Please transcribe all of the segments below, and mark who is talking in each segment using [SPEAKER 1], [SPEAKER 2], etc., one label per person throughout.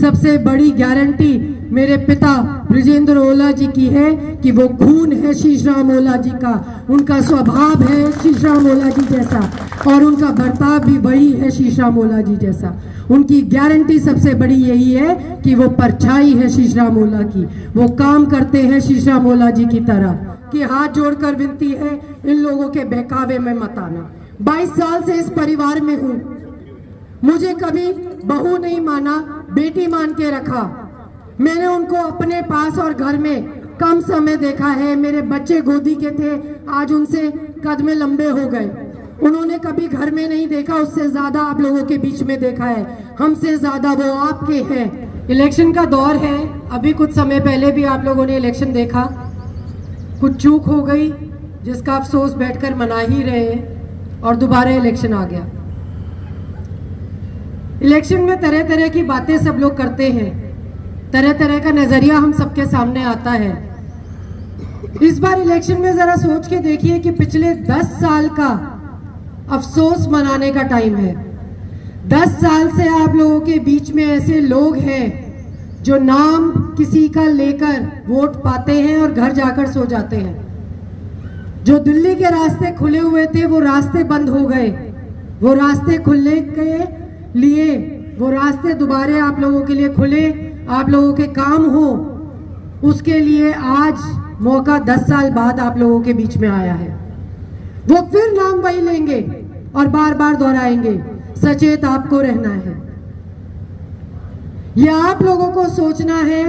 [SPEAKER 1] सबसे बड़ी गारंटी मेरे पिता ब्रिजेंद्र ओला जी की है कि वो खून है शीशराम ओला जी का, उनका स्वभाव है शीशराम ओला जी जैसा और उनका बर्ताव भी वही है शीशराम ओला जी जैसा। उनकी गारंटी सबसे बड़ी यही है कि वो परछाई है शीशराम ओला की, वो काम करते हैं शीशराम ओला जी की तरह। कि हाथ जोड़कर विनती है इन लोगों के बहकावे में मत आना। 22 साल से इस परिवार में हूँ, मुझे कभी बहू नहीं माना, बेटी मान के रखा। मैंने उनको अपने पास और घर में कम समय देखा है। मेरे बच्चे गोदी के थे, आज उनसे कद में लंबे हो गए। उन्होंने कभी घर में नहीं देखा, उससे ज्यादा आप लोगों के बीच में देखा है, हमसे ज्यादा वो आपके हैं। इलेक्शन का दौर है, अभी कुछ समय पहले भी आप लोगों ने इलेक्शन देखा, कुछ चूक हो गई जिसका अफसोस बैठकर मना ही रहे हैं और दोबारा इलेक्शन आ गया। इलेक्शन में तरह तरह की बातें सब लोग करते हैं, तरह तरह का नजरिया हम सबके सामने आता है। इस बार इलेक्शन में जरा सोच के देखिए कि पिछले 10 साल का अफसोस मनाने का टाइम है। 10 साल से आप लोगों के बीच में ऐसे लोग हैं जो नाम किसी का लेकर वोट पाते हैं और घर जाकर सो जाते हैं। जो दिल्ली के रास्ते खुले हुए थे वो रास्ते बंद हो गए, वो रास्ते खुलने के लिए, वो रास्ते दोबारा आप लोगों के लिए खुले, आप लोगों के काम हो, उसके लिए आज मौका 10 साल बाद आप लोगों के बीच में आया है। वो फिर नाम वही लेंगे और बार बार दोहराएंगे। सचेत आपको रहना है। ये आप लोगों को सोचना है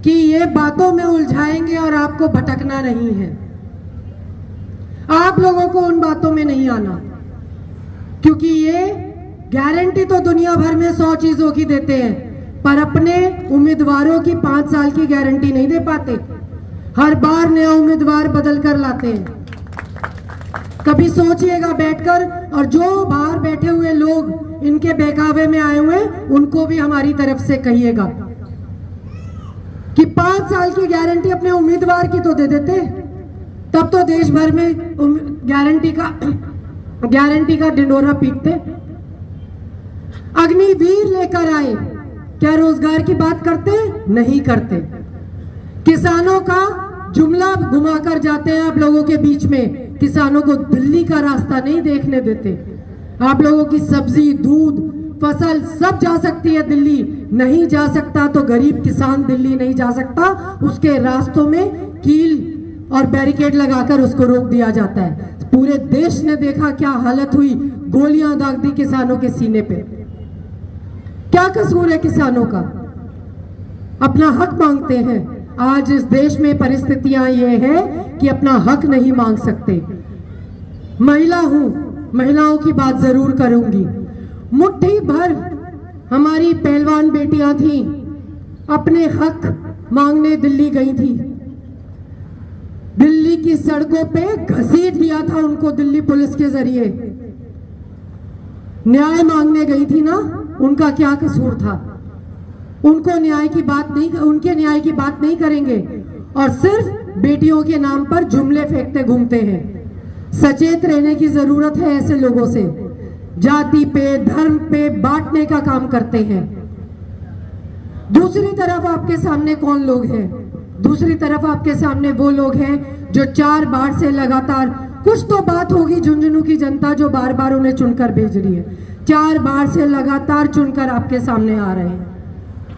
[SPEAKER 1] कि ये बातों में उलझाएंगे और आपको भटकना नहीं है। आप लोगों को उन बातों में नहीं आना, क्योंकि ये गारंटी तो दुनिया भर में 100 चीजों की देते हैं, पर अपने उम्मीदवारों की 5 साल की गारंटी नहीं दे पाते। हर बार नया उम्मीदवार बदल कर लाते हैं। कभी सोचिएगा बैठकर, और जो बाहर बैठे हुए लोग इनके बहकावे में आए हुए उनको भी हमारी तरफ से कहिएगा कि 5 साल की गारंटी अपने उम्मीदवार की तो दे देते, तब तो देश भर में गारंटी का ढिंढोरा पीटते। अग्निवीर लेकर आए, क्या रोजगार की बात करते? नहीं करते। किसानों का जुमला घुमाकर जाते हैं आप लोगों के बीच में, किसानों को दिल्ली का रास्ता नहीं देखने देते। आप लोगों की सब्जी, दूध, फसल सब जा सकती है दिल्ली, नहीं जा सकता तो गरीब किसान दिल्ली नहीं जा सकता, उसके रास्तों में कील और बैरिकेड लगाकर उसको रोक दिया जाता है। पूरे देश ने देखा क्या हालत हुई, गोलियां दाग दी किसानों के सीने पे। क्या कसूर है किसानों का? अपना हक मांगते हैं। आज इस देश में परिस्थितियां ये है कि अपना हक नहीं मांग सकते। महिला हूं, महिलाओं की बात जरूर करूंगी। मुट्ठी भर हमारी पहलवान बेटियां थीं, अपने हक मांगने दिल्ली गई थी। दिल्ली की सड़कों पे घसीट दिया था उनको दिल्ली पुलिस के जरिए। न्याय मांगने गई थी ना, उनका क्या कसूर था? उनके न्याय की बात नहीं करेंगे और सिर्फ बेटियों के नाम पर जुमले फेंकते घूमते हैं। सचेत रहने की जरूरत है ऐसे लोगों से। जाति पे, धर्म पे बांटने का काम करते हैं। दूसरी तरफ आपके सामने कौन लोग हैं? दूसरी तरफ आपके सामने वो लोग हैं जो 4 बार से लगातार, कुछ तो बात होगी झुंझुनू की जनता जो बार बार उन्हें चुनकर भेज रही है, 4 बार से लगातार चुनकर आपके सामने आ रहे हैं।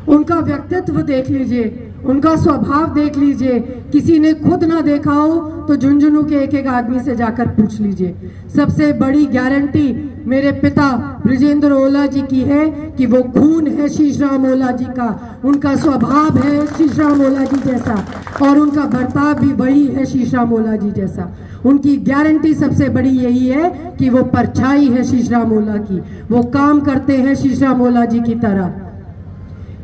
[SPEAKER 1] उनका व्यक्तित्व देख लीजिए, उनका स्वभाव देख लीजिए। किसी ने खुद ना देखा हो तो झुंझुनू के एक एक आदमी से जाकर पूछ लीजिए। सबसे बड़ी गारंटी मेरे पिता ब्रिजेंद्र ओला जी की है कि वो खून है शीशराम ओला जी का, उनका स्वभाव है शीशराम ओला जी जैसा और उनका बर्ताव भी वही है शीशराम ओला जी जैसा। उनकी गारंटी सबसे बड़ी यही है कि वो परछाई है शीशराम ओला की, वो काम करते हैं शीशराम ओला जी की तरह।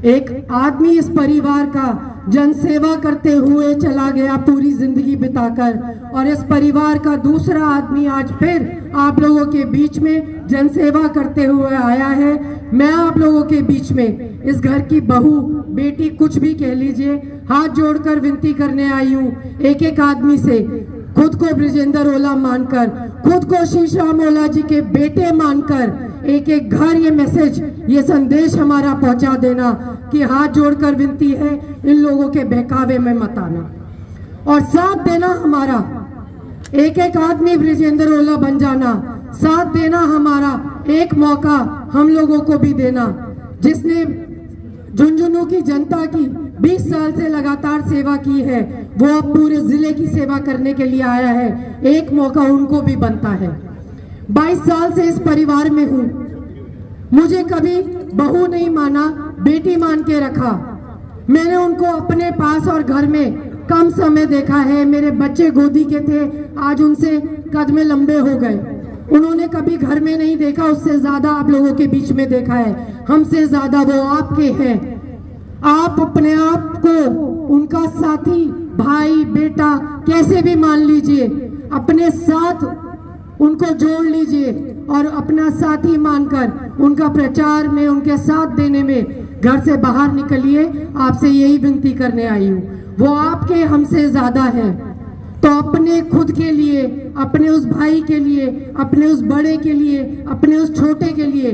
[SPEAKER 1] एक आदमी इस परिवार का जनसेवा करते हुए चला गया पूरी जिंदगी बिताकर, और इस परिवार का दूसरा आदमी आज फिर आप लोगों के बीच में जनसेवा करते हुए आया है। मैं आप लोगों के बीच में इस घर की बहू, बेटी, कुछ भी कह लीजिए, हाथ जोड़कर विनती करने आई हूँ एक एक आदमी से। खुद को ब्रिजेंद्र ओला मानकर, खुद को श्री राम ओला जी के बेटे मानकर एक एक घर ये मैसेज, ये संदेश हमारा पहुंचा देना कि हाथ जोड़कर विनती है, इन लोगों के बहकावे में मत आना और साथ देना हमारा। एक एक आदमी ब्रिजेंद्र ओला बन जाना, साथ देना हमारा, एक मौका हम लोगों को भी देना। जिसने झुंझुनू की जनता की 20 साल से लगातार सेवा की है, वो अब पूरे जिले की सेवा करने के लिए आया है, एक मौका उनको भी बनता है। 22 साल से इस परिवार में हूँ, मुझे कभी बहू नहीं माना, बेटी मान के रखा। मैंने उनको अपने पास और घर में कम समय देखा है। मेरे बच्चे गोदी के थे, आज उनसे कद में लंबे हो गए। उन्होंने कभी घर में नहीं देखा, उससे ज्यादा आप लोगों के बीच में देखा है। हमसे ज्यादा वो आपके हैं। आप अपने आप को उनका साथी, भाई, बेटा कैसे भी मान लीजिए, अपने साथ उनको जोड़ लीजिए और अपना साथी मानकर उनका प्रचार में, उनके साथ देने में घर से बाहर निकलिए। आपसे यही विनती करने आई हूँ। वो आपके हमसे ज्यादा है, तो अपने खुद के लिए, अपने उस भाई के लिए, अपने उस बड़े के लिए, अपने उस छोटे के लिए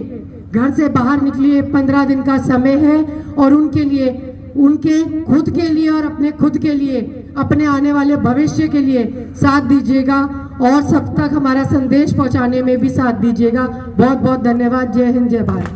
[SPEAKER 1] घर से बाहर निकलिए। 15 दिन का समय है और उनके लिए, उनके खुद के लिए और अपने खुद के लिए, अपने आने वाले भविष्य के लिए साथ दीजिएगा और सब तक हमारा संदेश पहुंचाने में भी साथ दीजिएगा। बहुत बहुत धन्यवाद। जय हिंद, जय भारत।